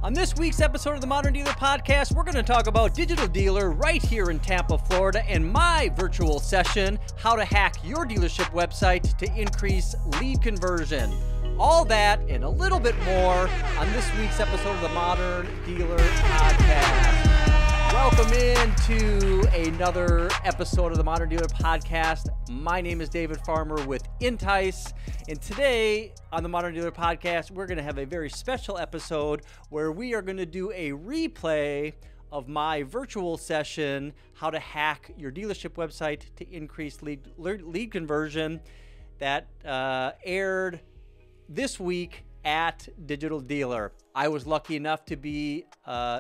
On this week's episode of the Modern Dealer Podcast, we're going to talk about Digital Dealer right here in Tampa, Florida, and my virtual session, how to hack your dealership website to increase lead conversion. All that and a little bit more on this week's episode of the Modern Dealer Podcast. Welcome into another episode of the Modern Dealer Podcast. My name is David Farmer with Entice, and today on the Modern Dealer Podcast, we're going to have a very special episode where we are going to do a replay of my virtual session, how to hack your dealership website to increase lead conversion, that aired this week at Digital Dealer. I was lucky enough to be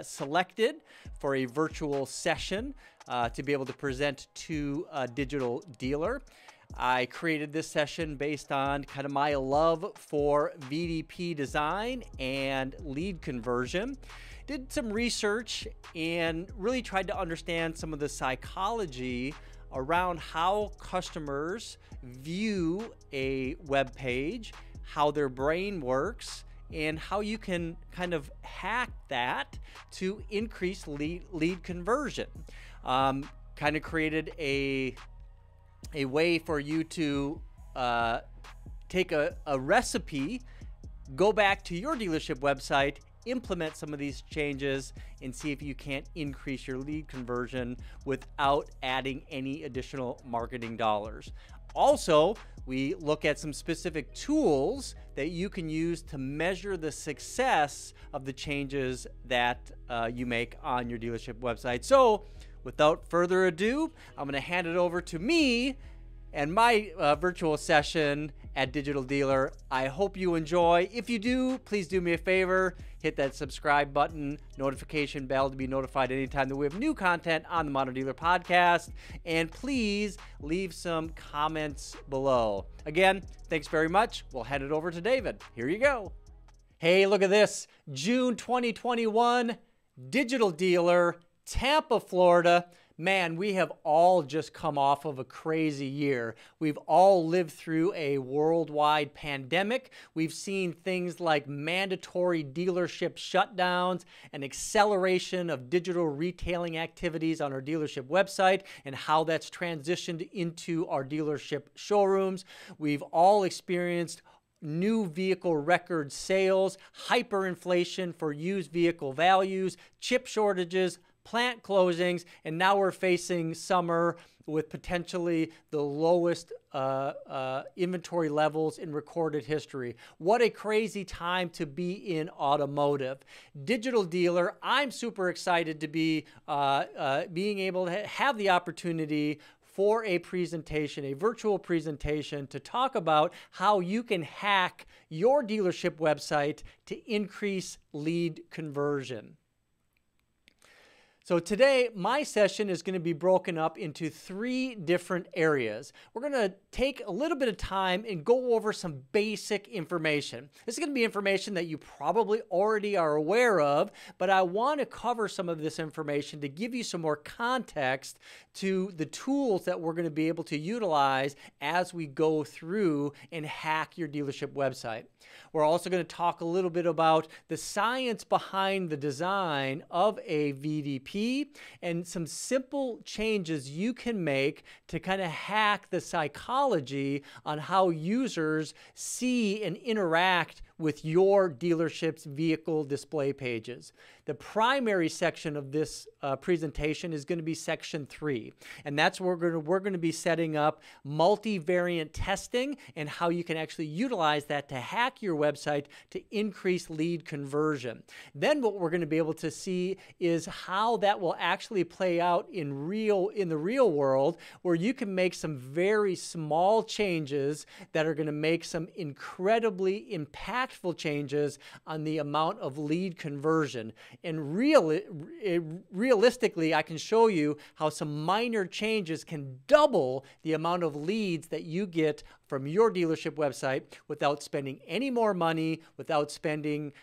selected for a virtual session to be able to present to Digital Dealer. I created this session based on kind of my love for VDP design and lead conversion. Did some research and really tried to understand some of the psychology around how customers view a web page, how their brain works, and how you can kind of hack that to increase lead conversion. Kind of created a way for you to take a recipe, go back to your dealership website, implement some of these changes, and see if you can't increase your lead conversion without adding any additional marketing dollars. Also, we look at some specific tools that you can use to measure the success of the changes that you make on your dealership website. So, without further ado, I'm going to hand it over to me and my virtual session at Digital Dealer. I hope you enjoy. If you do, please do me a favor. Hit that subscribe button, notification bell to be notified anytime that we have new content on the Modern Dealer Podcast. And please leave some comments below. Again, thanks very much. We'll hand it over to David. Here you go. Hey, look at this. June 2021, Digital Dealer, Tampa, Florida. Man, we have all just come off of a crazy year. We've all lived through a worldwide pandemic. We've seen things like mandatory dealership shutdowns, an acceleration of digital retailing activities on our dealership website, and how that's transitioned into our dealership showrooms. We've all experienced new vehicle record sales, hyperinflation for used vehicle values, chip shortages, plant closings, and now we're facing summer with potentially the lowest inventory levels in recorded history. What a crazy time to be in automotive. Digital Dealer, I'm super excited to be being able to have the opportunity for a presentation, a virtual presentation, to talk about how you can hack your dealership website to increase lead conversion. So today, my session is going to be broken up into 3 different areas. We're going to take a little bit of time and go over some basic information. This is going to be information that you probably already are aware of, but I want to cover some of this information to give you some more context to the tools that we're going to be able to utilize as we go through and hack your dealership website. We're also going to talk a little bit about the science behind the design of a VDP and some simple changes you can make to kind of hack the psychology on how users see and interact with your dealership's vehicle display pages. The primary section of this presentation is going to be section 3, and that's where we're going to be setting up multivariant testing and how you can actually utilize that to hack your website to increase lead conversion. Then what we're going to be able to see is how that will actually play out in the real world, where you can make some very small changes that are going to make some incredibly impactful changes on the amount of lead conversion. And realistically, I can show you how some minor changes can double the amount of leads that you get from your dealership website without spending any more money, without spending,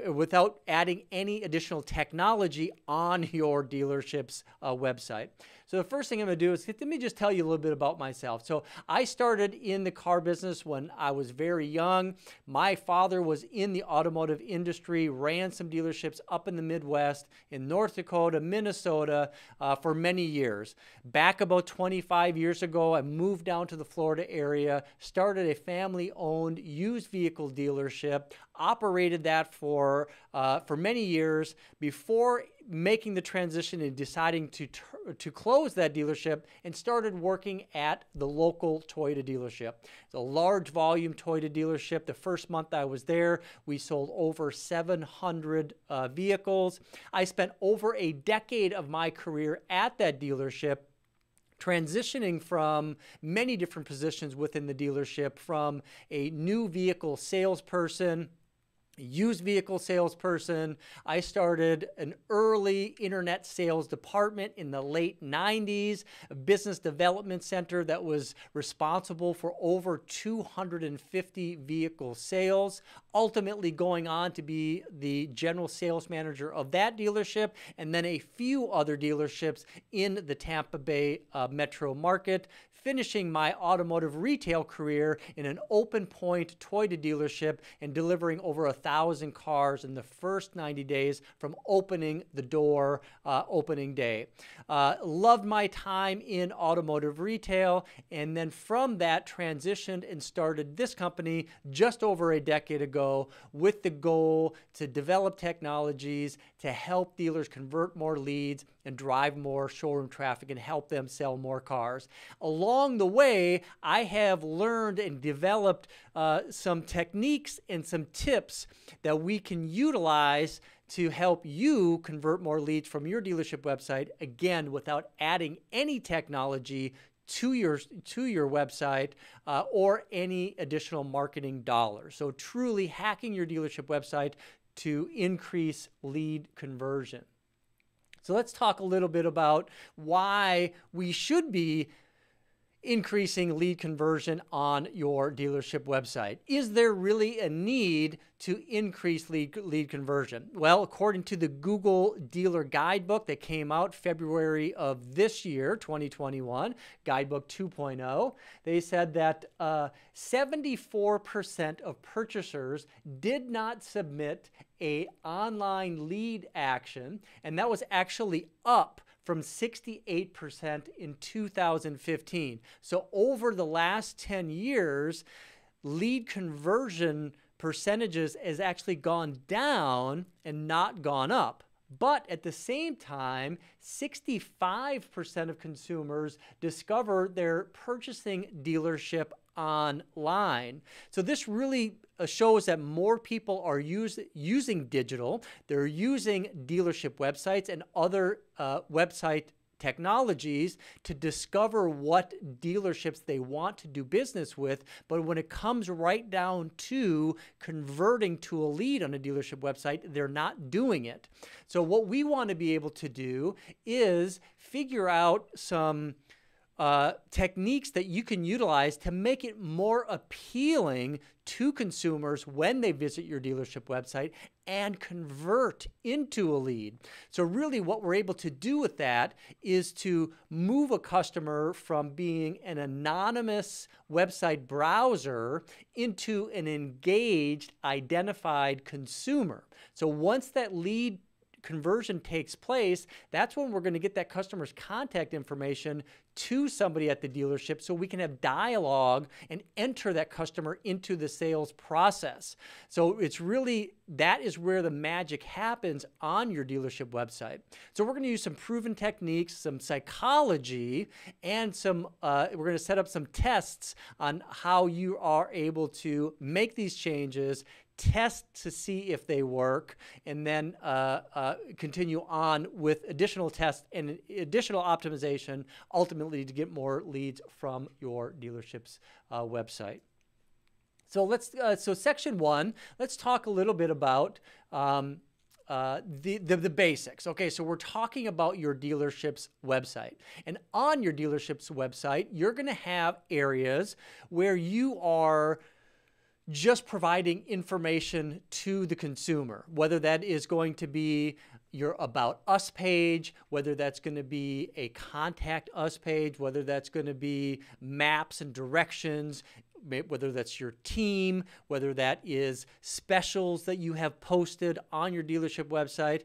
without adding any additional technology on your dealership's website. So the first thing I'm going to do is let me just tell you a little bit about myself. So I started in the car business when I was very young. My father was in the automotive industry, ran some dealerships up in the Midwest, in North Dakota, Minnesota, for many years. Back about 25 years ago, I moved down to the Florida area, started a family-owned used vehicle dealership, operated that for many years before making the transition and deciding to close that dealership, and started working at the local Toyota dealership. It's a large volume Toyota dealership. The first month I was there, we sold over 700 vehicles. I spent over a decade of my career at that dealership, transitioning from many different positions within the dealership, from a new vehicle salesperson, used vehicle salesperson. I started an early internet sales department in the late 90s, a business development center that was responsible for over 250 vehicle sales, ultimately going on to be the general sales manager of that dealership, and then a few other dealerships in the Tampa Bay metro market, finishing my automotive retail career in an open point Toyota dealership and delivering over 1,000 cars in the first 90 days from opening the door opening day. Loved my time in automotive retail, and then from that transitioned and started this company just over a decade ago with the goal to develop technologies to help dealers convert more leads and drive more showroom traffic and help them sell more cars. Along the way, I have learned and developed some techniques and some tips that we can utilize to help you convert more leads from your dealership website, again, without adding any technology to your website or any additional marketing dollars. So truly hacking your dealership website to increase lead conversion. So let's talk a little bit about why we should be increasing lead conversion on your dealership website. Is there really a need to increase lead conversion? Well, according to the Google Dealer Guidebook that came out February of this year, 2021, Guidebook 2.0, they said that 74% of purchasers did not submit an online lead action, and that was actually up from 68% in 2015. So over the last 10 years, lead conversion percentages has actually gone down and not gone up. But at the same time, 65% of consumers discover they're purchasing dealership online. So this really shows that more people are using digital. They're using dealership websites and other website technologies to discover what dealerships they want to do business with. But when it comes right down to converting to a lead on a dealership website, they're not doing it. So what we want to be able to do is figure out some techniques that you can utilize to make it more appealing to consumers when they visit your dealership website and convert into a lead. So really what we're able to do with that is to move a customer from being an anonymous website browser into an engaged, identified consumer. So once that lead conversion takes place, that's when we're going to get that customer's contact information to somebody at the dealership so we can have dialogue and enter that customer into the sales process. So it's really, that is where the magic happens on your dealership website. So we're going to use some proven techniques, some psychology, and some, we're going to set up some tests on how you are able to make these changes, test to see if they work, and then continue on with additional tests and additional optimization, ultimately to get more leads from your dealership's website. So let's so section one, let's talk a little bit about the basics. Okay, so we're talking about your dealership's website. And on your dealership's website, you're going to have areas where you are just providing information to the consumer, whether that is going to be your About Us page, whether that's going to be a Contact Us page, whether that's going to be maps and directions, whether that's your team, whether that is specials that you have posted on your dealership website.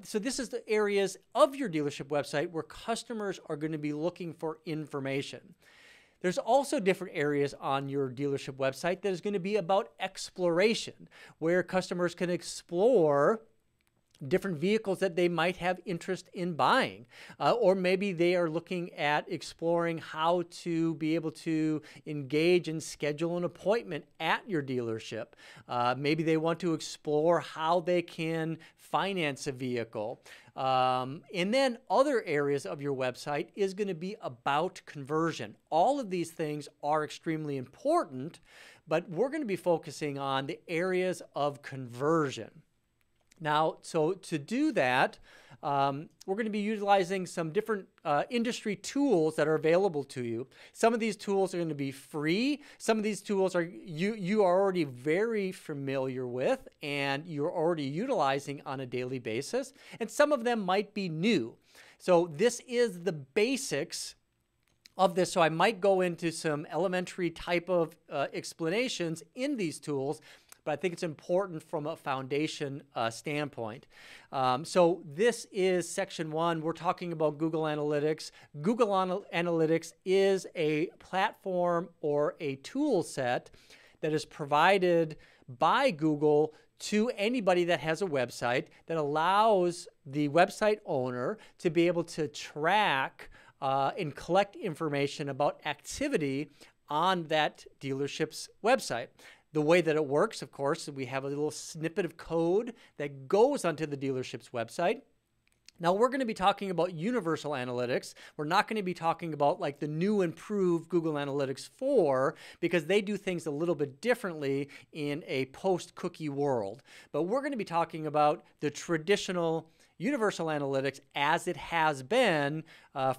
So this is the areas of your dealership website where customers are going to be looking for information. There's also different areas on your dealership website that is going to be about exploration, where customers can explore different vehicles that they might have interest in buying. Or maybe they are looking at exploring how to be able to engage and schedule an appointment at your dealership. Maybe they want to explore how they can finance a vehicle. And then other areas of your website is going to be about conversion. All of these things are extremely important, but we're going to be focusing on the areas of conversion. Now, so to do that, we're going to be utilizing some different industry tools that are available to you. Some of these tools are going to be free. Some of these tools are you are already very familiar with and you're already utilizing on a daily basis. And some of them might be new. So this is the basics of this. So I might go into some elementary type of explanations in these tools, but I think it's important from a foundation standpoint. So this is section 1. We're talking about Google Analytics. Google Analytics is a platform or a tool set that is provided by Google to anybody that has a website that allows the website owner to be able to track and collect information about activity on that dealership's website. The way that it works, of course, we have a little snippet of code that goes onto the dealership's website. Now, we're going to be talking about universal analytics. We're not going to be talking about like the new improved Google Analytics 4 because they do things a little bit differently in a post-cookie world. But we're going to be talking about the traditional universal analytics as it has been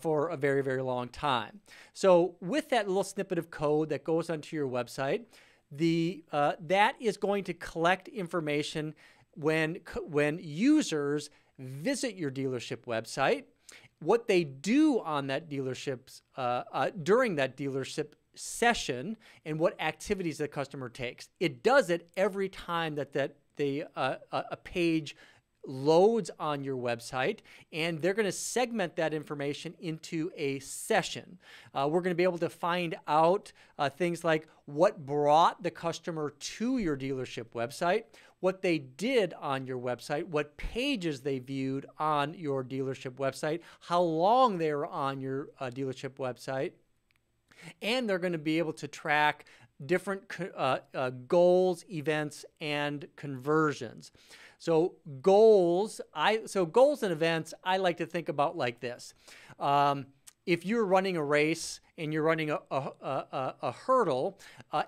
for a very, very long time. So with that little snippet of code that goes onto your website, that is going to collect information when users visit your dealership website, what they do on that dealership's during that dealership session, and what activities the customer takes. It does it every time that a page loads on your website, and they're going to segment that information into a session. We're going to be able to find out things like what brought the customer to your dealership website, what they did on your website, what pages they viewed on your dealership website, how long they were on your dealership website, and they're going to be able to track different goals, events, and conversions. So goals and events, I like to think about like this. If you're running a race and you're running a hurdle,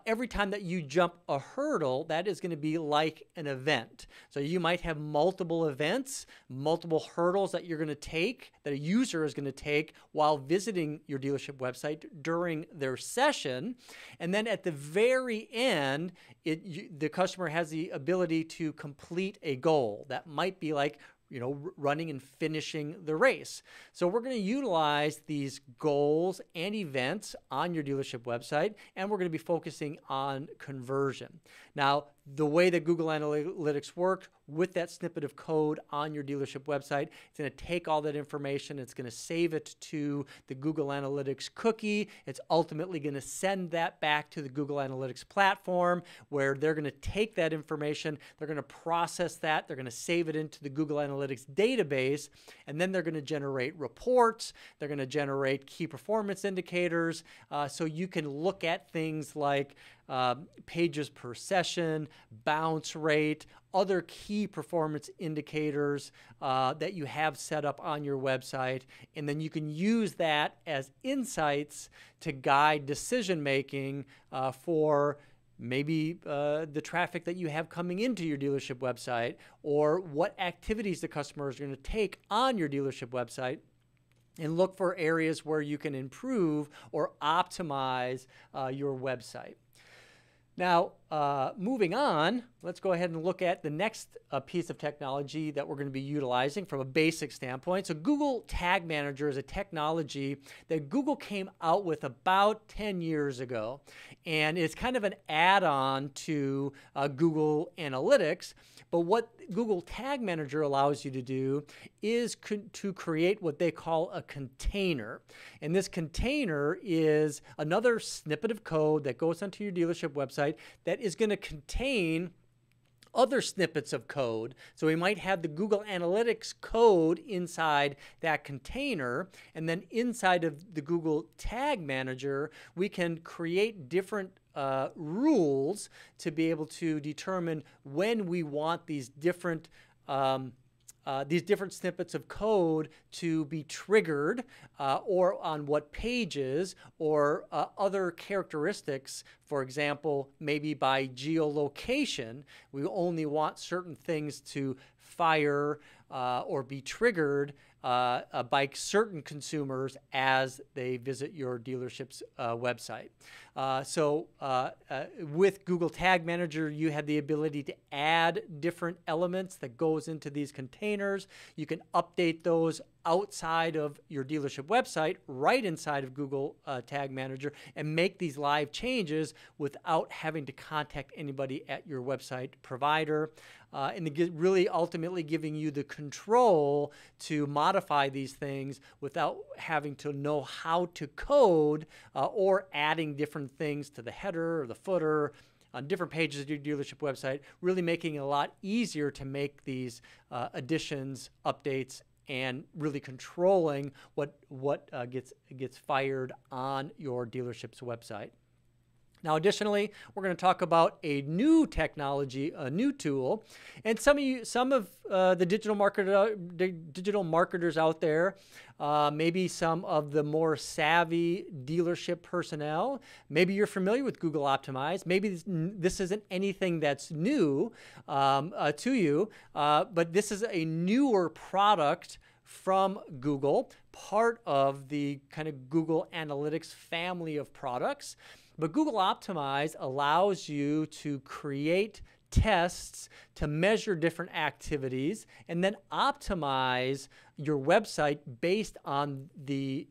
every time that you jump a hurdle, that is going to be like an event. So you might have multiple events, multiple hurdles that you're going to take, that a user is going to take while visiting your dealership website during their session. And then at the very end, the customer has the ability to complete a goal. That might be like running and finishing the race. So we're going to utilize these goals and events on your dealership website, and we're going to be focusing on conversion. Now, the way that Google Analytics works with that snippet of code on your dealership website, it's going to take all that information, it's going to save it to the Google Analytics cookie. It's ultimately going to send that back to the Google Analytics platform where they're going to take that information, they're going to process that, they're going to save it into the Google Analytics database, and then they're going to generate reports, they're going to generate key performance indicators, so you can look at things like pages per session, bounce rate, other key performance indicators that you have set up on your website, and then you can use that as insights to guide decision making for maybe the traffic that you have coming into your dealership website, or what activities the customer is going to take on your dealership website, and look for areas where you can improve or optimize your website. Now, moving on, let's go ahead and look at the next piece of technology that we're going to be utilizing from a basic standpoint. So Google Tag Manager is a technology that Google came out with about 10 years ago, and it's kind of an add-on to Google Analytics. But what Google Tag Manager allows you to do is to create what they call a container. And this container is another snippet of code that goes onto your dealership website that is going to contain other snippets of code. So we might have the Google Analytics code inside that container, and then inside of the Google Tag Manager, we can create different rules to be able to determine when we want these different snippets of code to be triggered, or on what pages, or other characteristics. For example, maybe by geolocation, we only want certain things to fire or be triggered by certain consumers as they visit your dealership's website. With Google Tag Manager, you have the ability to add different elements that goes into these containers. You can update those outside of your dealership website, right inside of Google Tag Manager, and make these live changes without having to contact anybody at your website provider. And really ultimately giving you the control to modify these things without having to know how to code, or adding different things to the header or the footer on different pages of your dealership website, really making it a lot easier to make these additions, updates, and really controlling what gets fired on your dealership's website. Now, additionally, we're going to talk about a new technology, a new tool, and some of the digital marketers out there, maybe some of the more savvy dealership personnel. Maybe you're familiar with Google Optimize. Maybe this isn't anything that's new to you, but this is a newer product from Google, part of the kind of Google Analytics family of products. But Google Optimize allows you to create tests to measure different activities and then optimize your website based on the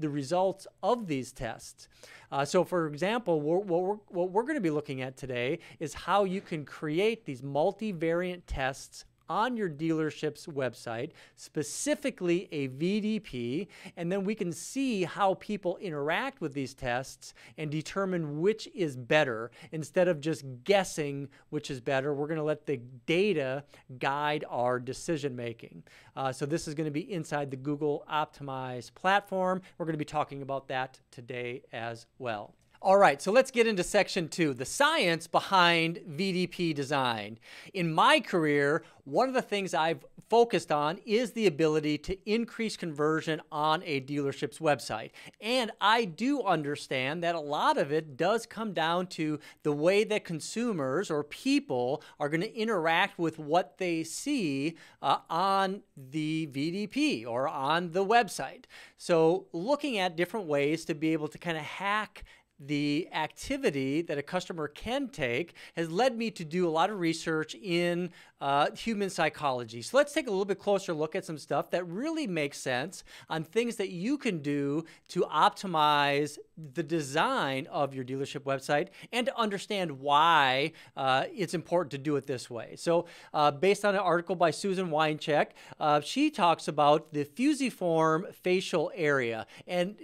results of these tests. So for example, what we're going to be looking at today is how you can create these multivariate tests on your dealership's website, specifically a VDP, and then we can see how people interact with these tests and determine which is better. Instead of just guessing which is better, we're going to let the data guide our decision making. So this is going to be inside the Google Optimize platform. We're going to be talking about that today as well. All right, so let's get into section 2, the science behind VDP design. In my career, one of the things I've focused on is the ability to increase conversion on a dealership's website. And I do understand that a lot of it does come down to the way that consumers or people are going to interact with what they see on the VDP or on the website. So looking at different ways to be able to kind of hack the activity that a customer can take has led me to do a lot of research in human psychology. So let's take a little bit closer look at some stuff that really makes sense on things that you can do to optimize the design of your dealership website and to understand why it's important to do it this way. So based on an article by Susan Weincheck, she talks about the fusiform facial area. And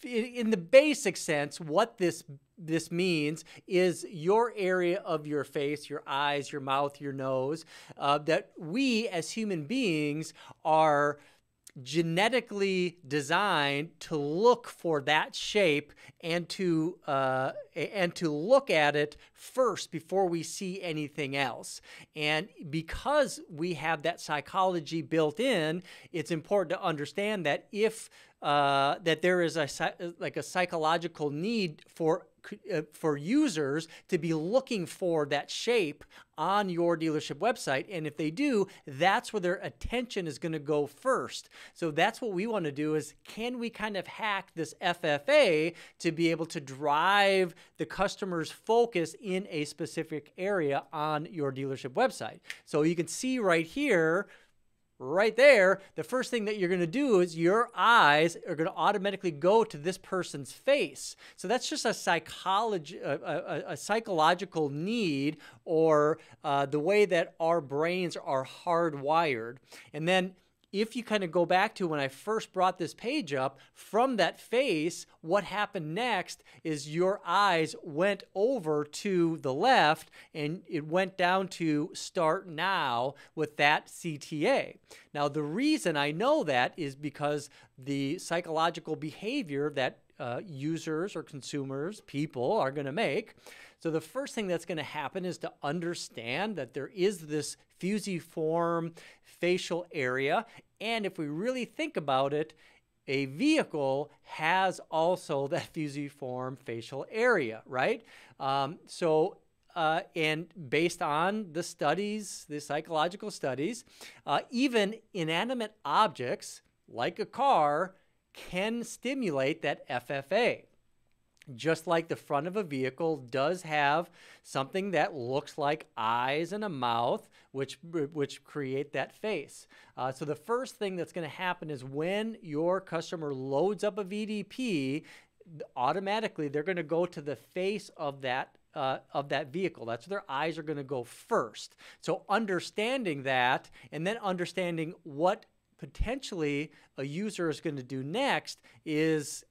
in the basic sense, what this means is your area of your face, your eyes, your mouth, your nose, that we as human beings are genetically designed to look for that shape and to look at it first before we see anything else. And because we have that psychology built in, it's important to understand that if that there is a psychological need for for users to be looking for that shape on your dealership website. And if they do, that's where their attention is going to go first. So that's what we want to do is, can we kind of hack this FFA to be able to drive the customer's focus in a specific area on your dealership website? So you can see right here, right there, the first thing that you're going to do is your eyes are going to automatically go to this person's face. So that's just a psychological need, or the way that our brains are hardwired. And then if you kind of go back to when I first brought this page up, from that face, what happened next is your eyes went over to the left and it went down to start now with that CTA. Now, the reason I know that is because the psychological behavior that users or consumers, people are going to make. So the first thing that's going to happen is to understand that there is this fusiform facial area. And if we really think about it, a vehicle has also that fusiform facial area, right? And based on the studies, the psychological studies, even inanimate objects like a car can stimulate that FFA. Just like the front of a vehicle does have something that looks like eyes and a mouth, which create that face. So the first thing that's going to happen is when your customer loads up a VDP, automatically they're going to go to the face of that vehicle. That's where their eyes are going to go first. So understanding that, and then understanding what potentially a user is going to do next,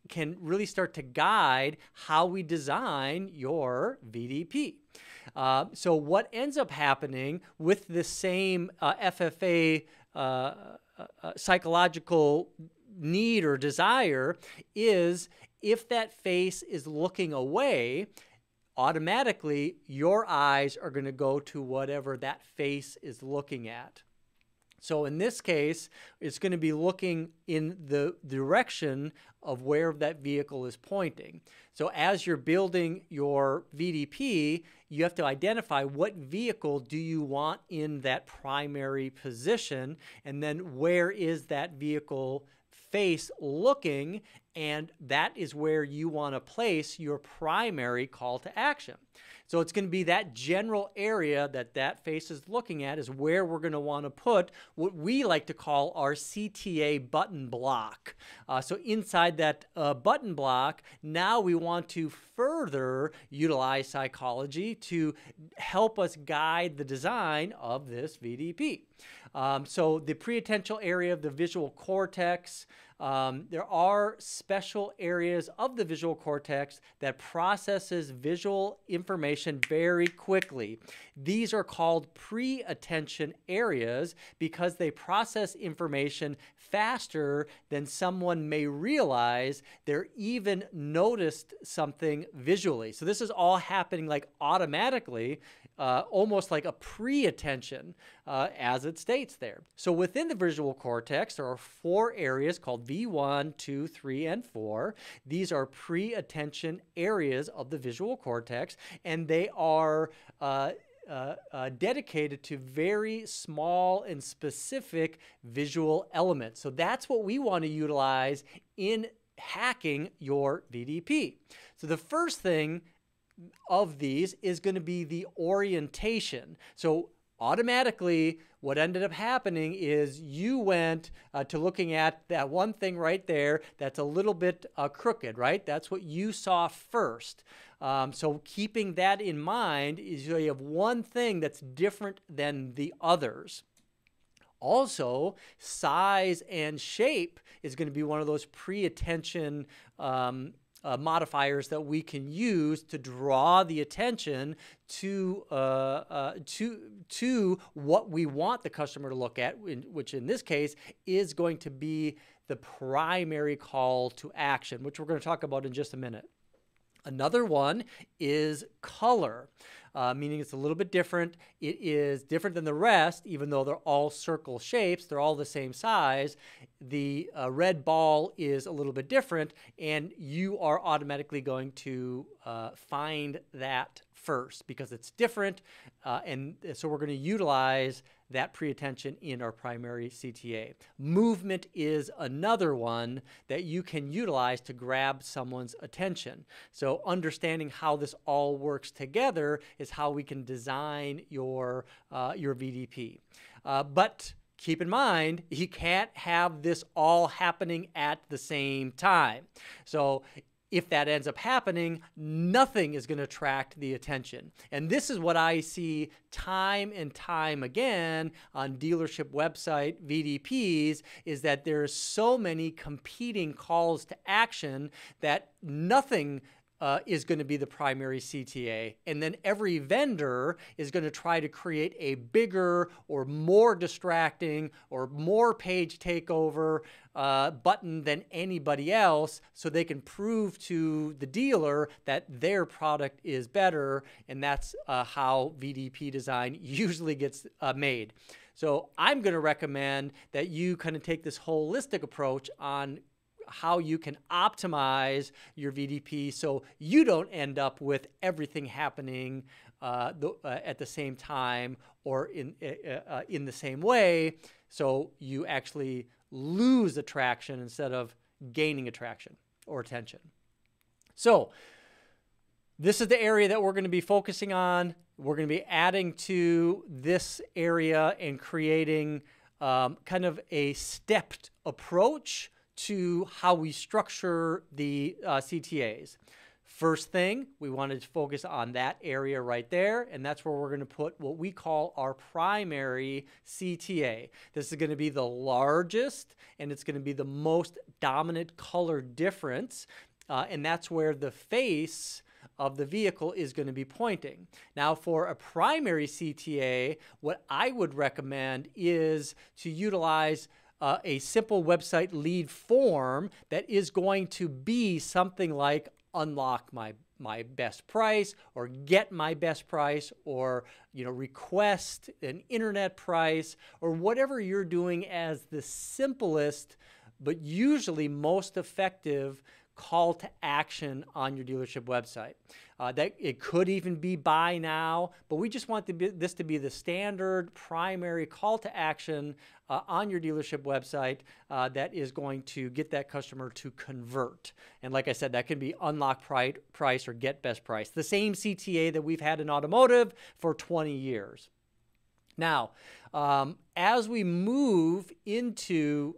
can really start to guide how we design your VDP. So what ends up happening with the same FFA psychological need or desire is, if that face is looking away, automatically your eyes are going to go to whatever that face is looking at. So in this case, it's going to be looking in the direction of where that vehicle is pointing. So as you're building your VDP, you have to identify what vehicle do you want in that primary position, and then where is that vehicle face looking, and that is where you want to place your primary call to action. So it's going to be that general area that face is looking at is where we're going to want to put what we like to call our CTA button block. So inside that button block, now we want to further utilize psychology to help us guide the design of this VDP. So the preattentional area of the visual cortex, there are special areas of the visual cortex that processes visual information very quickly. These are called preattention areas because they process information faster than someone may realize they're even noticed something visually. So this is all happening like automatically, almost like a pre-attention, as it states there. So within the visual cortex, there are 4 areas called V1, 2, 3, and 4. These are pre-attention areas of the visual cortex, and they are dedicated to very small and specific visual elements. So that's what we want to utilize in hacking your VDP. So the first thing of these is going to be the orientation. So automatically, what ended up happening is you went to looking at that one thing right there that's a little bit crooked, right? That's what you saw first. So keeping that in mind is you have one thing that's different than the others. Also, size and shape is going to be one of those pre-attention modifiers that we can use to draw the attention to what we want the customer to look at, which in this case is going to be the primary call to action, which we're going to talk about in just a minute. Another one is color. meaning it's a little bit different. It is different than the rest, even though they're all circle shapes. They're all the same size. The red ball is a little bit different, and you are automatically going to find that first because it's different, and so we're going to utilize that pre-attention in our primary CTA. Movement is another one that you can utilize to grab someone's attention. So understanding how this all works together is how we can design your VDP. But keep in mind, you can't have this all happening at the same time. So if that ends up happening, nothing is going to attract the attention. And this is what I see time and time again on dealership website VDPs, is that there's so many competing calls to action that nothing is going to be the primary CTA. And then every vendor is going to try to create a bigger or more distracting or more page takeover button than anybody else, so they can prove to the dealer that their product is better. And that's how VDP design usually gets made. So I'm going to recommend that you kind of take this holistic approach on how you can optimize your VDP so you don't end up with everything happening at the same time or in the same way, so you actually lose attraction instead of gaining attraction or attention. So this is the area that we're going to be focusing on. We're going to be adding to this area and creating kind of a stepped approach to how we structure the CTAs. First thing, we wanted to focus on that area right there, and that's where we're going to put what we call our primary CTA. This is going to be the largest, and it's going to be the most dominant color difference, and that's where the face of the vehicle is going to be pointing. Now, for a primary CTA, what I would recommend is to utilize a simple website lead form that is going to be something like unlock my best price, or get my best price, or request an internet price, or whatever you're doing as the simplest but usually most effective call to action on your dealership website. That it could even be buy now, but we just want this to be the standard primary call to action on your dealership website that is going to get that customer to convert. And like I said, that can be unlock price or get best price. The same CTA that we've had in automotive for 20 years. Now, as we move into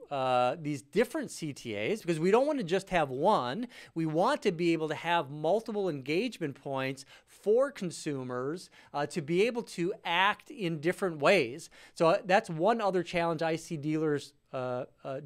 these different CTAs, because we don't want to just have one, we want to be able to have multiple engagement points for consumers to be able to act in different ways. So that's one other challenge I see dealers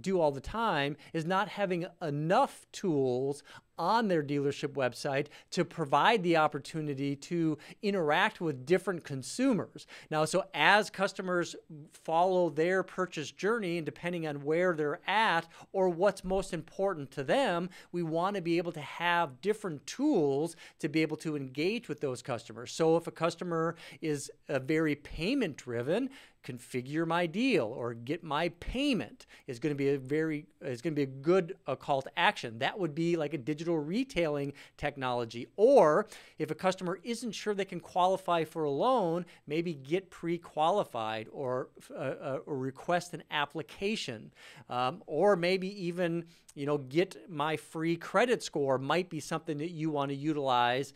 do all the time, is not having enough tools on their dealership website to provide the opportunity to interact with different consumers. Now, so as customers follow their purchase journey, and depending on where they're at or what's most important to them, we want to be able to have different tools to be able to engage with those customers. So if a customer is very payment driven, configure my deal or get my payment is going to be a good call to action. That would be like a digital retailing technology. Or if a customer isn't sure they can qualify for a loan, maybe get pre-qualified or request an application, or maybe even get my free credit score might be something that you want to utilize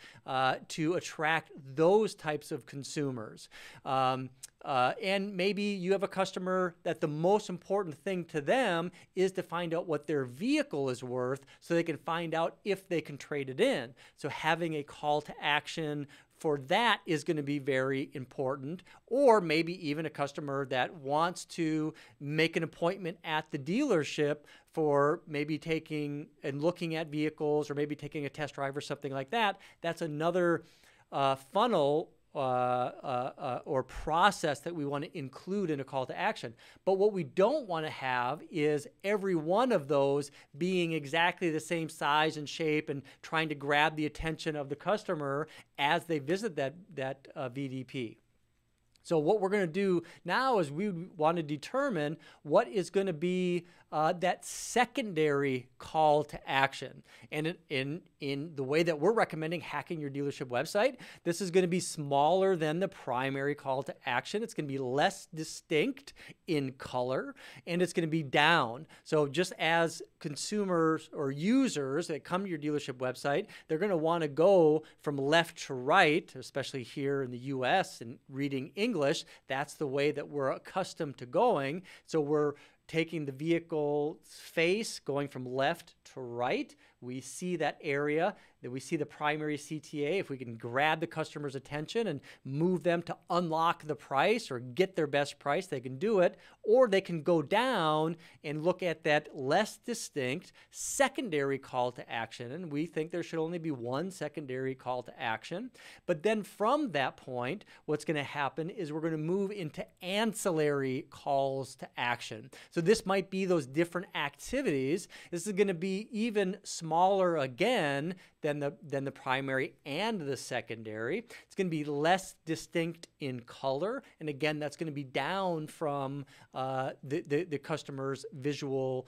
to attract those types of consumers. And maybe you have a customer that the most important thing to them is to find out what their vehicle is worth so they can find out if they can trade it in. So having a call to action for that is going to be very important. Or maybe even a customer that wants to make an appointment at the dealership for maybe taking and looking at vehicles, or maybe taking a test drive or something like that. That's another funnel or process that we want to include in a call to action. But what we don't want to have is every one of those being exactly the same size and shape and trying to grab the attention of the customer as they visit that VDP. So what we're going to do now is we want to determine what is going to be that secondary call to action. And in the way that we're recommending hacking your dealership website, this is going to be smaller than the primary call to action. It's going to be less distinct in color, and it's going to be down. So just as consumers or users that come to your dealership website, they're going to want to go from left to right, especially here in the US and reading English. That's the way that we're accustomed to going. So we're taking the vehicle's face, going from left to right. We see that area, that we see the primary CTA. If we can grab the customer's attention and move them to unlock the price or get their best price, they can do it. Or they can go down and look at that less distinct secondary call to action. And we think there should only be one secondary call to action. But then from that point, what's going to happen is we're going to move into ancillary calls to action. So this might be those different activities. This is going to be even smaller again than the primary and the secondary. It's going to be less distinct in color. And again, that's going to be down from the customer's visual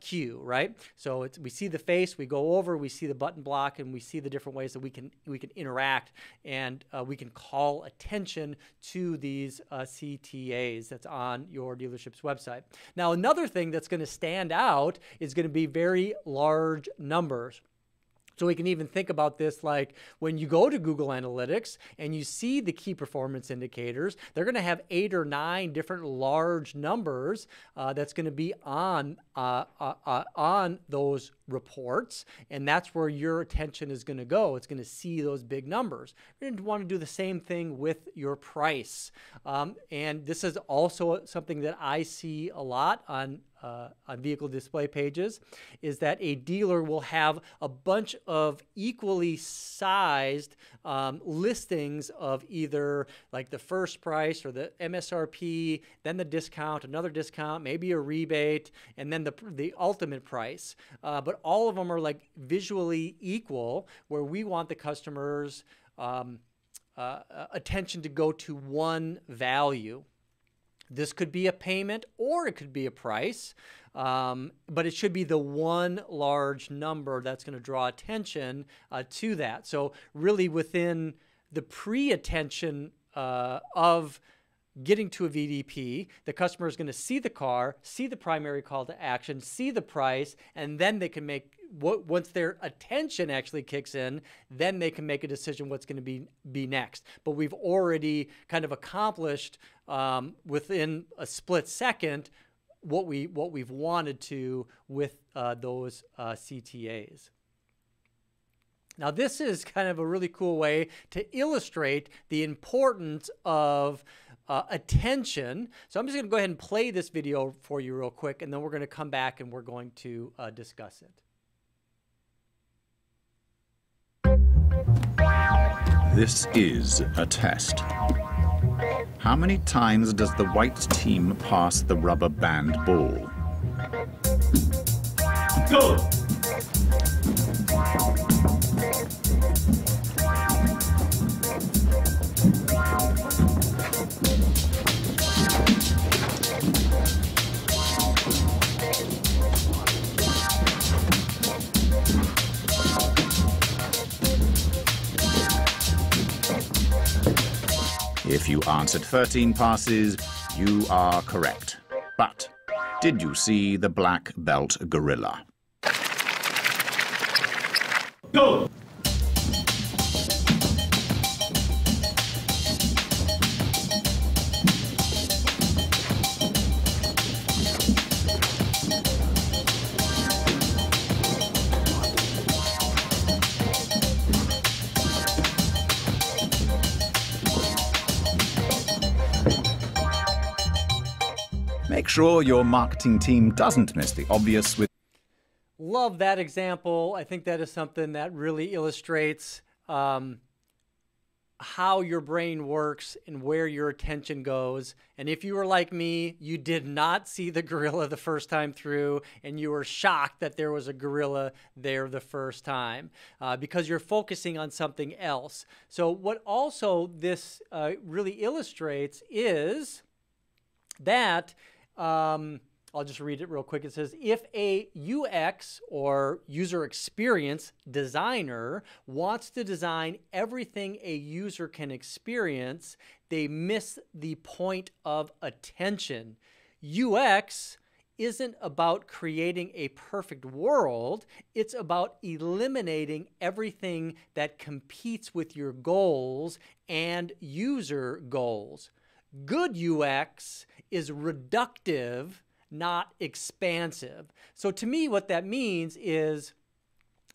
cue, right? So we see the face, we go over, we see the button block, and we see the different ways that we can interact, and we can call attention to these CTAs that's on your dealership's website. Now, another thing that's going to stand out is going to be very large numbers. So we can even think about this like when you go to Google Analytics and you see the key performance indicators, they're going to have 8 or 9 different large numbers that's going to be on those reports, and that's where your attention is going to go. It's going to see those big numbers. You're going to want to do the same thing with your price. And this is also something that I see a lot on vehicle display pages, is that a dealer will have a bunch of equally sized listings of either like the first price or the MSRP, then the discount, another discount, maybe a rebate, and then the ultimate price. But all of them are like visually equal, where we want the customer's attention to go to one value. This could be a payment or it could be a price, but it should be the one large number that's going to draw attention to that. So really within the pre-attention of getting to a VDP, the customer is going to see the car, see the primary call to action, see the price, and then they can make, once their attention actually kicks in, then they can make a decision what's going to be next. But we've already kind of accomplished within a split second what we've wanted to with those CTAs. Now, this is kind of a really cool way to illustrate the importance of attention. So I'm just going to go ahead and play this video for you real quick, and then we're going to come back and we're going to discuss it. This is a test. How many times does the white team pass the rubber band ball? Go! If you answered 13 passes, you are correct. But did you see the black belt gorilla? Go! Make sure your marketing team doesn't miss the obvious with... Love that example. I think that is something that really illustrates how how your brain works and where your attention goes. And if you were like me, you did not see the gorilla the first time through, and you were shocked that there was a gorilla there the first time because you're focusing on something else. So what also this really illustrates is that I'll just read it real quick. It says, if a UX or user experience designer wants to design everything a user can experience, they miss the point of attention. UX isn't about creating a perfect world. It's about eliminating everything that competes with your goals and user goals. Good UX is reductive, not expansive. So to me, what that means is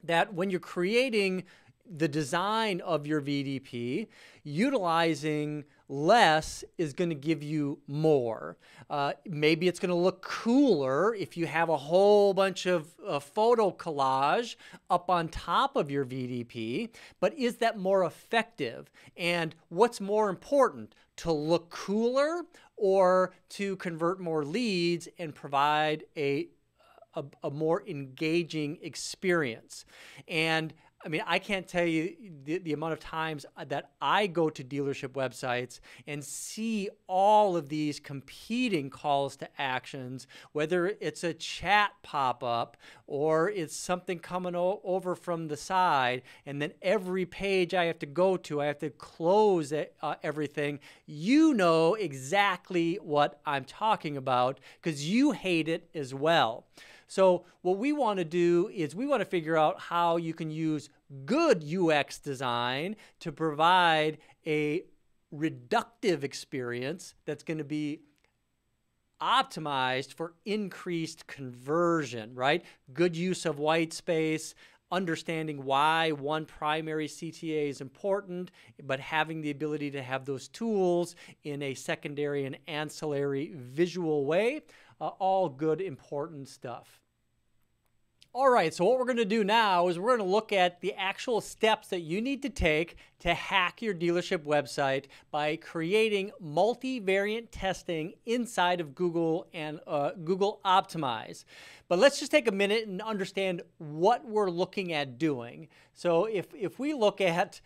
that when you're creating the design of your VDP, utilizing less is going to give you more. Maybe it's going to look cooler if you have a whole bunch of photo collage up on top of your VDP, but is that more effective? And what's more important, to look cooler or to convert more leads and provide a more engaging experience? And I mean, I can't tell you the amount of times that I go to dealership websites and see all of these competing calls to actions, whether it's a chat pop-up or it's something coming over from the side, and then every page I have to go to, I have to close everything. You know exactly what I'm talking about because you hate it as well. So what we want to do is we want to figure out how you can use good UX design to provide a reductive experience that's going to be optimized for increased conversion, right? Good use of white space, understanding why one primary CTA is important, but having the ability to have those tools in a secondary and ancillary visual way. All good, important stuff. All right, so what we're going to do now is we're going to look at the actual steps that you need to take to hack your dealership website by creating multivariate testing inside of Google and Google Optimize. But let's just take a minute and understand what we're looking at doing. So if we look at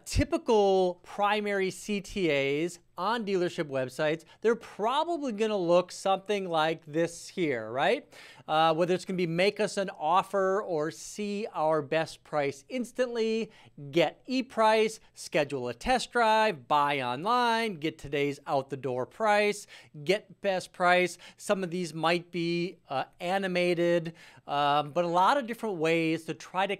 typical primary CTAs on dealership websites, they're probably going to look something like this here, right? Whether it's going to be make us an offer or see our best price instantly, get e-price, schedule a test drive, buy online, get today's out the door price, get best price. Some of these might be animated, but a lot of different ways to try to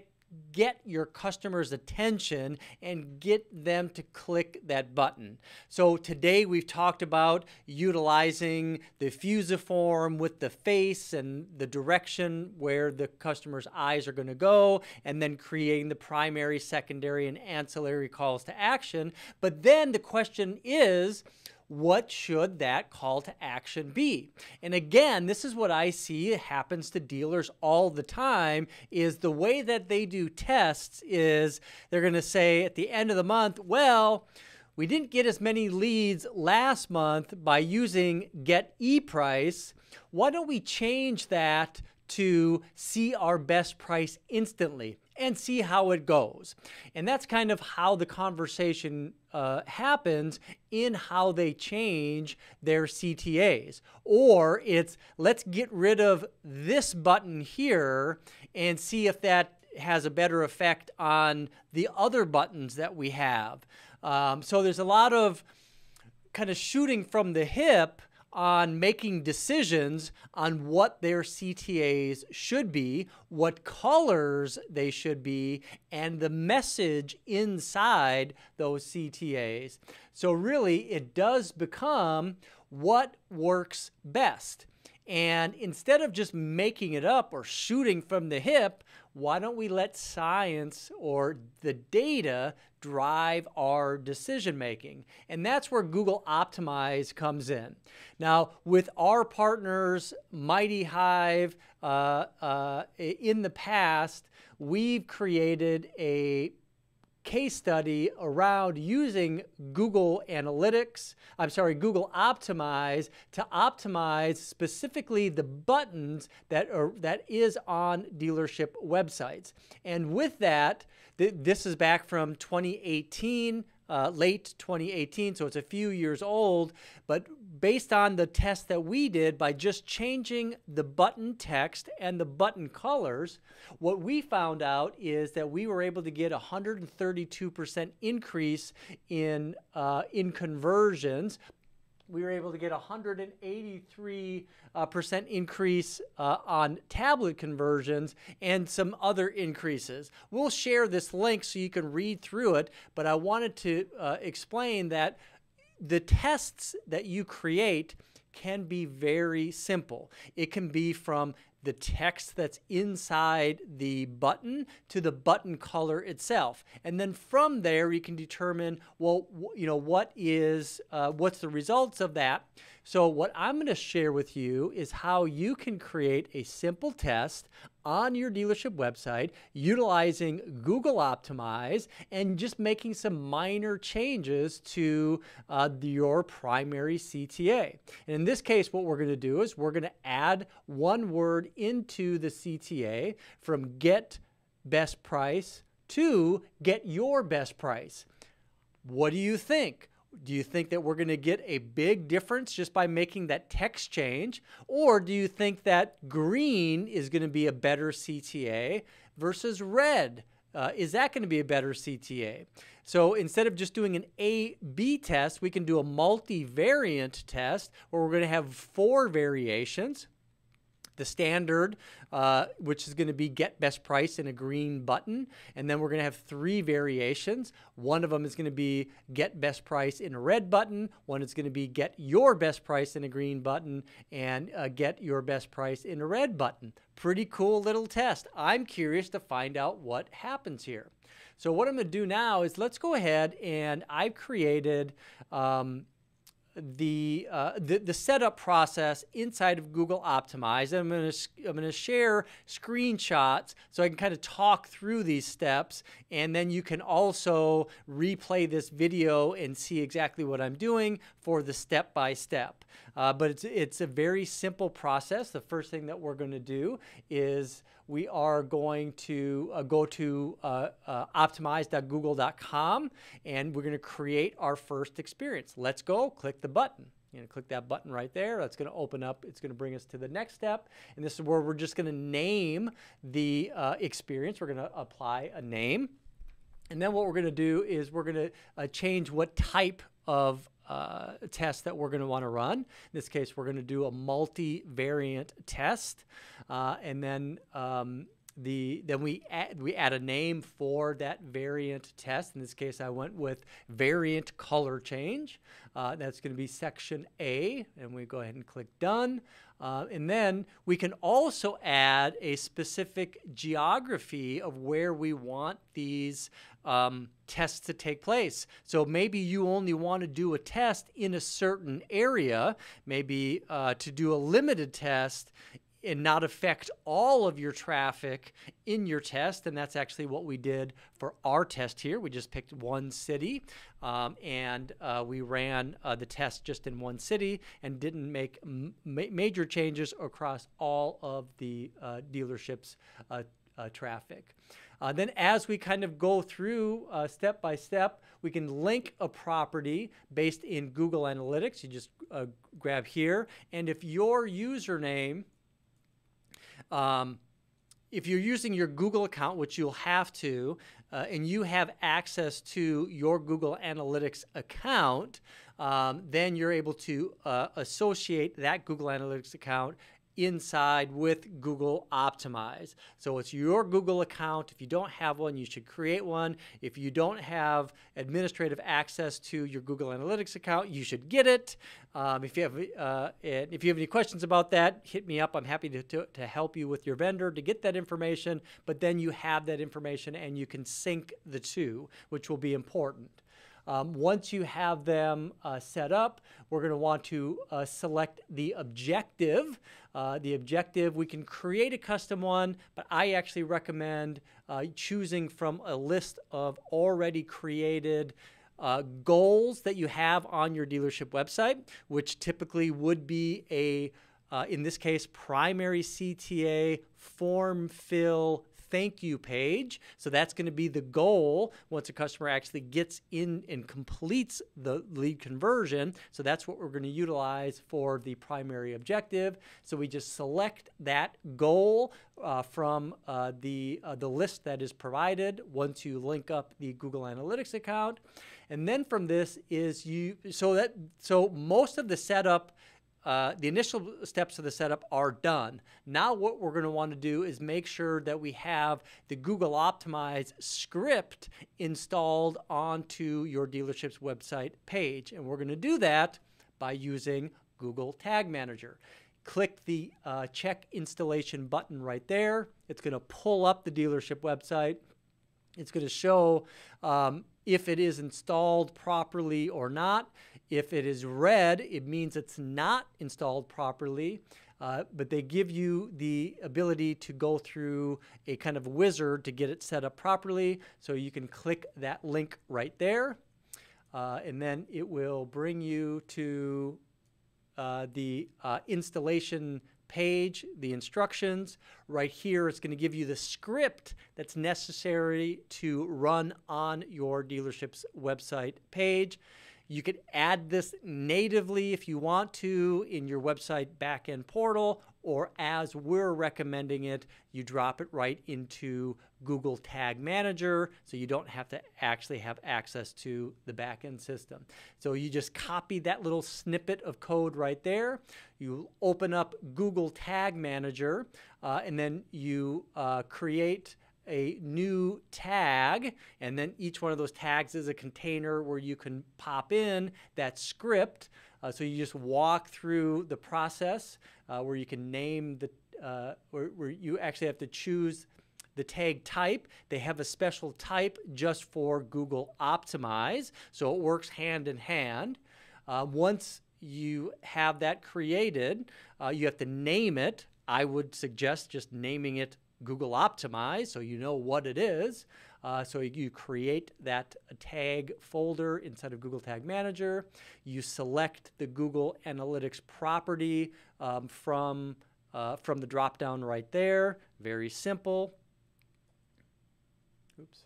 get your customers' attention and get them to click that button. So today we've talked about utilizing the fusiform with the face and the direction where the customer's eyes are going to go, and then creating the primary, secondary, and ancillary calls to action. But then the question is, what should that call to action be? And again, this is what I see happens to dealers all the time, is the way that they do tests is they're going to say at the end of the month, well, we didn't get as many leads last month by using get e-price. Why don't we change that to see our best price instantly and see how it goes? And that's kind of how the conversation happens in how they change their CTAs. Or it's, let's get rid of this button here and see if that has a better effect on the other buttons that we have. So there's a lot of kind of shooting from the hip on making decisions on what their CTAs should be, what colors they should be, and the message inside those CTAs. So really, it does become what works best. And instead of just making it up or shooting from the hip, why don't we let science or the data drive our decision making? And that's where Google Optimize comes in. Now, with our partners, Mighty Hive, in the past, we've created a case study around using Google Analytics, Google Optimize to optimize specifically the buttons that is on dealership websites. And with that, this is back from 2018, late 2018, so it's a few years old, but based on the test that we did by just changing the button text and the button colors, what we found out is that we were able to get 132% increase in conversions. We were able to get 183% increase on tablet conversions and some other increases. We'll share this link so you can read through it, but I wanted to explain that the tests that you create can be very simple. It can be from the text that's inside the button to the button color itself. And then from there, you can determine, well, what's the results of that. So what I'm going to share with you is how you can create a simple test on your dealership website utilizing Google Optimize and just making some minor changes to your primary CTA. And in this case, what we're going to do is we're going to add one word into the CTA from get best price to get your best price. What do you think? Do you think that we're going to get a big difference just by making that text change? Or do you think that green is going to be a better CTA versus red? Is that going to be a better CTA? So instead of just doing an A/B test, we can do a multivariant test where we're going to have 4 variations. The standard, which is going to be get best price in a green button. And then we're going to have 3 variations. One of them is going to be get best price in a red button. One is going to be get your best price in a green button, and get your best price in a red button. Pretty cool little test. I'm curious to find out what happens here. So what I'm going to do now is let's go ahead, and I've created the setup process inside of Google Optimize. I'm going to share screenshots so I can kind of talk through these steps, and then you can also replay this video and see exactly what I'm doing for the step-by-step. But it's a very simple process. The first thing that we're going to do is we are going to go to optimize.google.com, and we're going to create our first experience. Let's go. Click the button. You're going to click that button right there. That's going to open up. It's going to bring us to the next step. And this is where we're just going to name the experience. We're going to apply a name. And then what we're going to do is we're going to change what type of test that we're going to want to run. In this case, we're going to do a multivariant test, and then we add a name for that variant test. In this case, I went with variant color change. That's going to be section A, and we go ahead and click done. And then we can also add a specific geography of where we want these tests to take place. So maybe you only want to do a test in a certain area, maybe to do a limited test and not affect all of your traffic in your test. And that's actually what we did for our test here. We just picked one city, and we ran the test just in one city and didn't make major changes across all of the dealerships' traffic. Then as we kind of go through step by step, we can link a property based in Google Analytics. You just grab here. And if your username, if you're using your Google account, which you'll have to, and you have access to your Google Analytics account, then you're able to associate that Google Analytics account inside with Google Optimize. So it's your Google account. If you don't have one, you should create one. If you don't have administrative access to your Google Analytics account, you should get it. If you have any questions about that, hit me up. I'm happy to help you with your vendor to get that information, but then you have that information and you can sync the two, which will be important. Once you have them set up, we're going to want to select the objective. The objective, we can create a custom one, but I actually recommend choosing from a list of already created goals that you have on your dealership website, which typically would be in this case, primary CTA form fill thank you page. So that's going to be the goal once a customer actually gets in and completes the lead conversion. So that's what we're going to utilize for the primary objective. So we just select that goal from the list that is provided once you link up the Google Analytics account. And then from this is so most of the setup, the initial steps of the setup are done. Now what we're going to want to do is make sure that we have the Google Optimize script installed onto your dealership's website page. And we're going to do that by using Google Tag Manager. Click the check installation button right there. It's going to pull up the dealership website. It's going to show if it is installed properly or not. If it is red, it means it's not installed properly, but they give you the ability to go through a kind of wizard to get it set up properly. So you can click that link right there, and then it will bring you to the installation page, the instructions. Right here, it's going to give you the script that's necessary to run on your dealership's website page. You could add this natively if you want to in your website backend portal, or as we're recommending it, you drop it right into Google Tag Manager so you don't have to actually have access to the backend system. So you just copy that little snippet of code right there. You open up Google Tag Manager, and then you create a new tag, and then each one of those tags is a container where you can pop in that script. So you just walk through the process where you can name the, where you actually have to choose the tag type. They have a special type just for Google Optimize, so it works hand in hand. Once you have that created, you have to name it. I would suggest just naming it Google Optimize so you know what it is. So you create that tag folder inside of Google Tag Manager. You select the Google Analytics property from the drop-down right there. Very simple. Oops.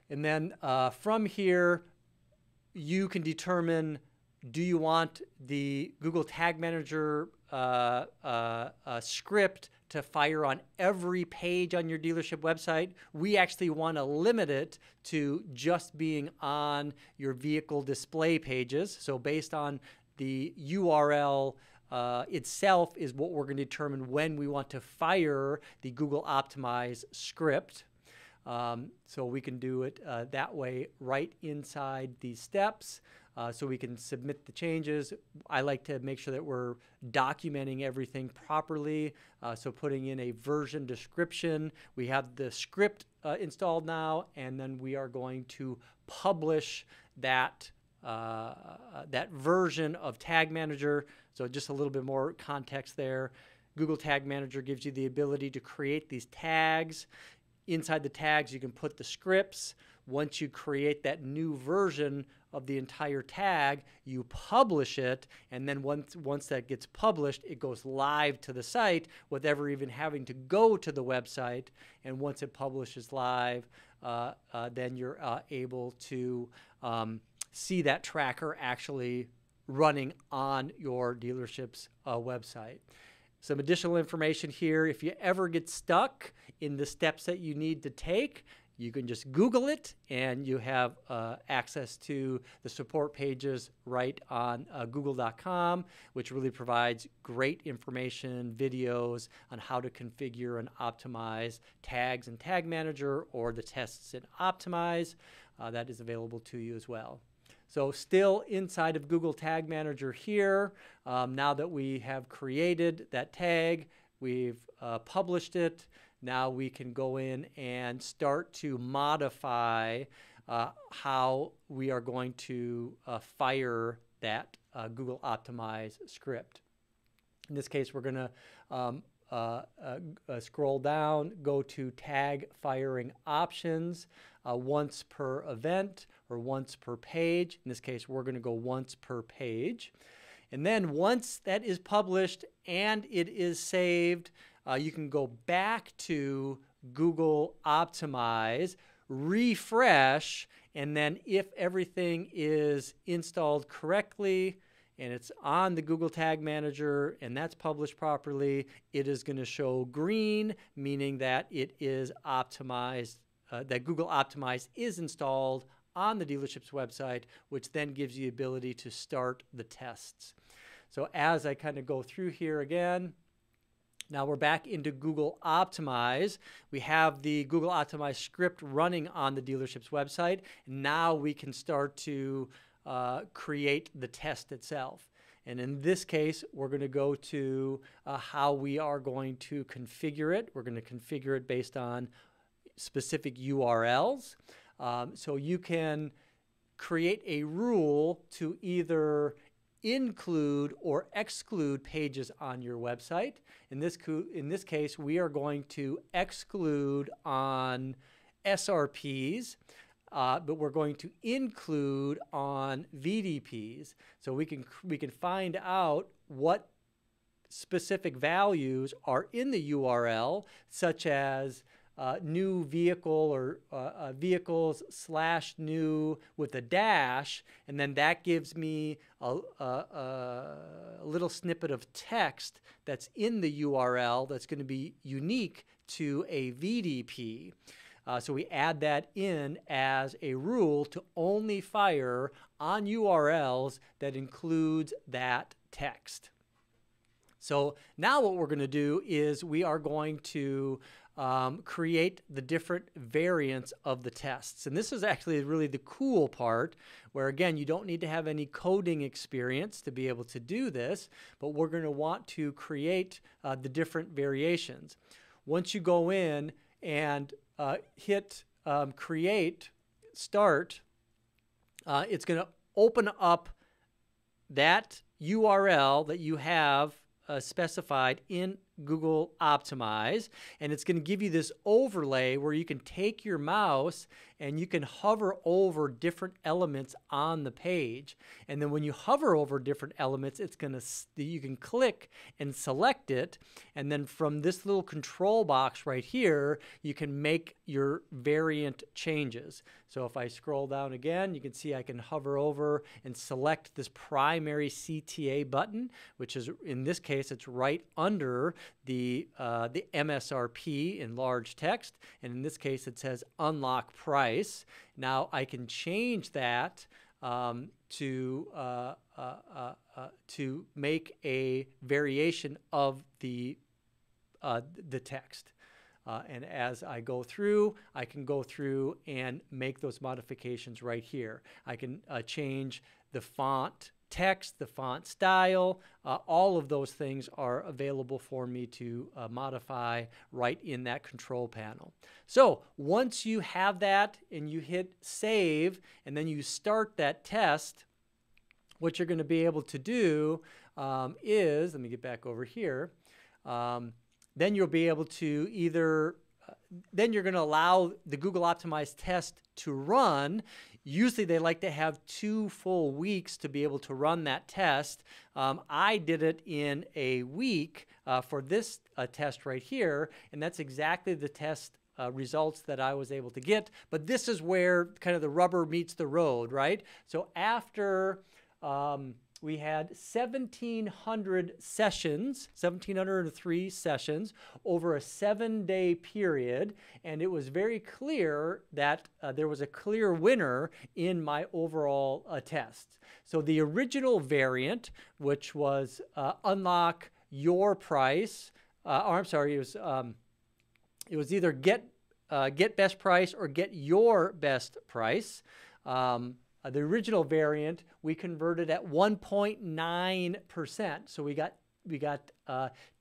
And then from here, you can determine, do you want the Google Tag Manager script to fire on every page on your dealership website? We actually want to limit it to just being on your vehicle display pages. So based on the URL itself is what we're going to determine when we want to fire the Google Optimize script. So we can do it that way right inside these steps. So we can submit the changes. I like to make sure that we're documenting everything properly. So putting in a version description. We have the script installed now, and then we are going to publish that that version of Tag Manager. So just a little bit more context there. Google Tag Manager gives you the ability to create these tags. Inside the tags, you can put the scripts. Once you create that new version of the entire tag, you publish it, and then once that gets published, it goes live to the site without ever even having to go to the website. And once it publishes live, then you're able to see that tracker actually running on your dealership's website. Some additional information here. If you ever get stuck in the steps that you need to take, you can just Google it, and you have access to the support pages right on google.com, which really provides great information, videos on how to configure and optimize tags in Tag Manager or the tests in Optimize. That is available to you as well. So still inside of Google Tag Manager here, now that we have created that tag, we've published it, now we can go in and start to modify how we are going to fire that Google Optimize script. In this case, we're going to scroll down, go to tag firing options, once per event or once per page. In this case, we're going to go once per page. And then once that is published and it is saved, you can go back to Google Optimize, refresh, and then if everything is installed correctly and it's on the Google Tag Manager and that's published properly, it is going to show green, meaning that it is optimized, that Google Optimize is installed on the dealership's website, which then gives you the ability to start the tests. So as I kind of go through here again, now we're back into Google Optimize. We have the Google Optimize script running on the dealership's website. Now we can start to create the test itself. And in this case, we're going to go to how we are going to configure it. We're going to configure it based on specific URLs. So you can create a rule to either include or exclude pages on your website. In this case, we are going to exclude on SRPs, but we're going to include on VDPs. So we can find out what specific values are in the URL, such as new vehicle or vehicles / new with a dash, and then that gives me a little snippet of text that's in the URL that's going to be unique to a VDP. So we add that in as a rule to only fire on URLs that includes that text. So now what we're going to do is we are going to create the different variants of the tests. And this is actually really the cool part, where again, you don't need to have any coding experience to be able to do this, but we're going to want to create the different variations. Once you go in and hit create, start, it's going to open up that URL that you have specified in Google Optimize, and it's going to give you this overlay where you can take your mouse and you can hover over different elements on the page. And then when you hover over different elements, it's going to, you can click and select it, and then from this little control box right here, you can make your variant changes. So if I scroll down again, you can see I can hover over and select this primary CTA button, which is, in this case, it's right under the MSRP in large text, and in this case it says unlock price. Now I can change that to make a variation of the text. And as I go through, I can go through and make those modifications right here. I can change the font text, the font style, all of those things are available for me to modify right in that control panel. So once you have that and you hit save and then you start that test, what you're going to be able to do is, let me get back over here, then you'll be able to either, then you're going to allow the Google Optimize test to run. Usually they like to have 2 full weeks to be able to run that test. I did it in a week for this test right here, and that's exactly the test results that I was able to get. But this is where kind of the rubber meets the road, right? So after we had 1,700 sessions, 1,703 sessions over a 7-day period, and it was very clear that there was a clear winner in my overall tests. So the original variant, which was unlock your price, or I'm sorry, it was either get best price or get your best price. The original variant we converted at 1.9%, so we got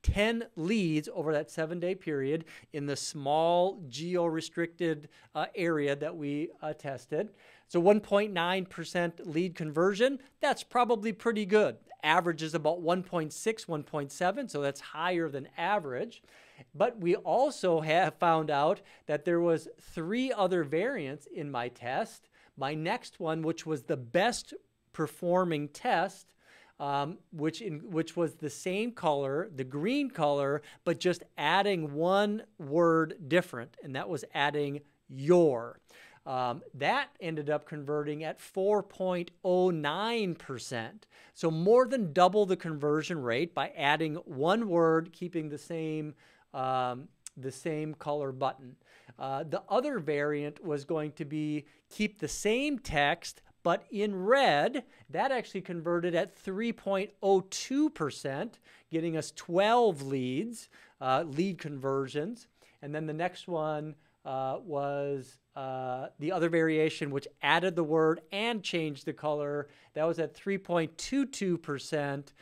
10 leads over that 7-day period in the small geo-restricted area that we tested. So 1.9% lead conversion, that's probably pretty good. Average is about 1.6, 1.7, so that's higher than average. But we also have found out that there was 3 other variants in my test. My next one, which was the best performing test, which was the same color, the green color, but just adding one word different, and that was adding your. That ended up converting at 4.09%. So more than double the conversion rate by adding one word, keeping the same color button. The other variant was going to be keep the same text, but in red. That actually converted at 3.02%, getting us 12 leads, lead conversions. And then the next one was the other variation, which added the word and changed the color. That was at 3.22%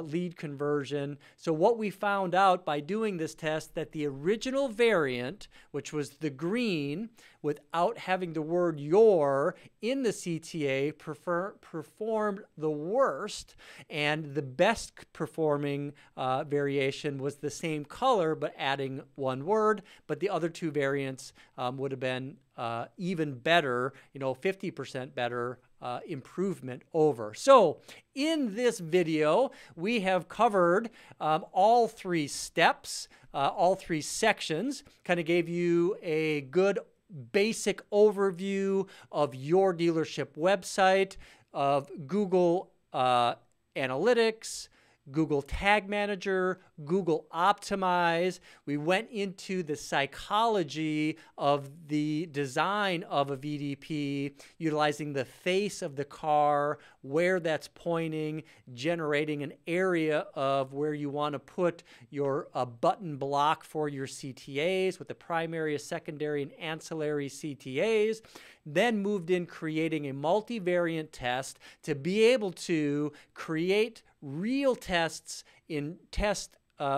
lead conversion. So what we found out by doing this test, that the original variant, which was the green, without having the word your in the CTA, performed the worst, and the best performing variation was the same color but adding one word. But the other 2 variants would have been even better, 50% better improvement over. So in this video, we have covered all 3 steps, all 3 sections, kind of gave you a good basic overview of your dealership website, of Google Analytics, Google Tag Manager, Google Optimize. We went into the psychology of the design of a VDP, utilizing the face of the car, where that's pointing, generating an area of where you want to put your button block for your CTAs with the primary, secondary, and ancillary CTAs. Then moved in creating a multivariant test to be able to create real tests in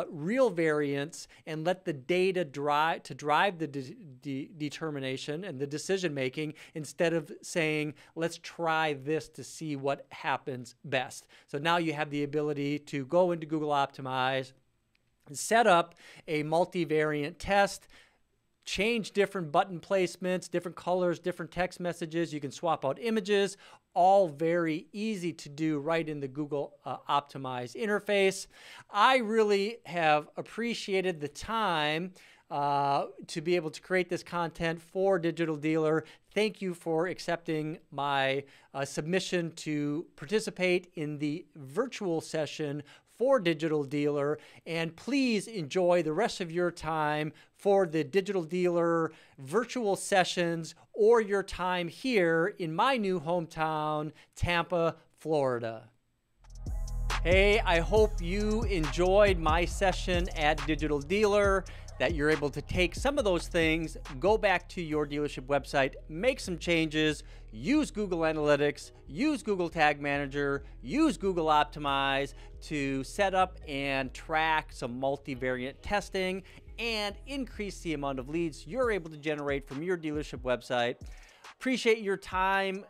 real variants and let the data drive the determination and the decision making, instead of saying, let's try this to see what happens best. So now you have the ability to go into Google Optimize, set up a multivariant test, change different button placements, different colors, different text messages. You can swap out images, all very easy to do right in the Google Optimize interface. I really have appreciated the time to be able to create this content for Digital Dealer. Thank you for accepting my submission to participate in the virtual session for Digital Dealer, and please enjoy the rest of your time for the Digital Dealer virtual sessions or your time here in my new hometown, Tampa, Florida. Hey, I hope you enjoyed my session at Digital Dealer, that you're able to take some of those things, go back to your dealership website, make some changes, use Google Analytics, use Google Tag Manager, use Google Optimize to set up and track some multivariant testing and increase the amount of leads you're able to generate from your dealership website. Appreciate your time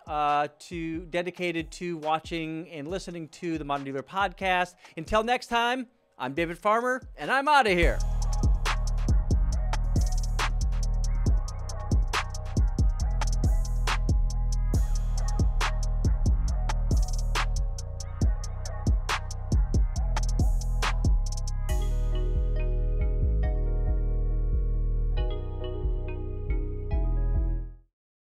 dedicated to watching and listening to the Modern Dealer Podcast. Until next time, I'm David Farmer, and I'm out of here.